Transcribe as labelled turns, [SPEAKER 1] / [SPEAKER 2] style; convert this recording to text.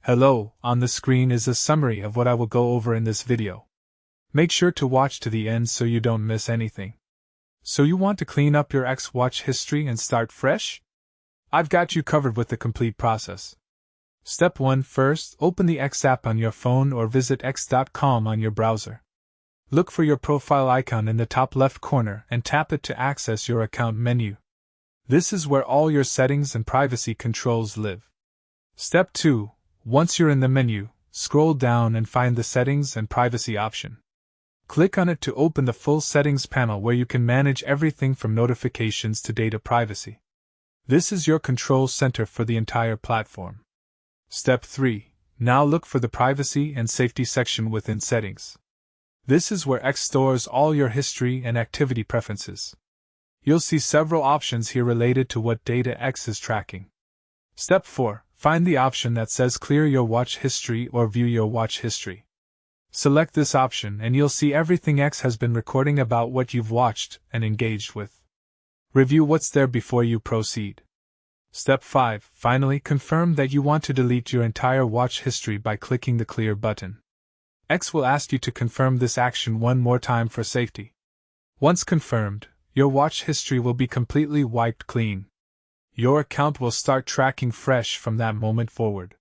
[SPEAKER 1] Hello, on the screen is a summary of what I will go over in this video. Make sure to watch to the end so you don't miss anything. So you want to clean up your X watch history and start fresh? I've got you covered with the complete process. Step 1. First, open the X app on your phone or visit x.com on your browser. Look for your profile icon in the top left corner and tap it to access your account menu. This is where all your settings and privacy controls live. Step 2. Once you're in the menu, scroll down and find the Settings and Privacy option. Click on it to open the full settings panel where you can manage everything from notifications to data privacy. This is your control center for the entire platform. Step 3. Now look for the Privacy and Safety section within Settings. This is where X stores all your history and activity preferences. You'll see several options here related to what data X is tracking. Step 4. Find the option that says Clear Your Watch History or View Your Watch History. Select this option and you'll see everything X has been recording about what you've watched and engaged with. Review what's there before you proceed. Step 5. Finally, confirm that you want to delete your entire watch history by clicking the Clear button. X will ask you to confirm this action one more time for safety. Once confirmed, your watch history will be completely wiped clean. Your account will start tracking fresh from that moment forward.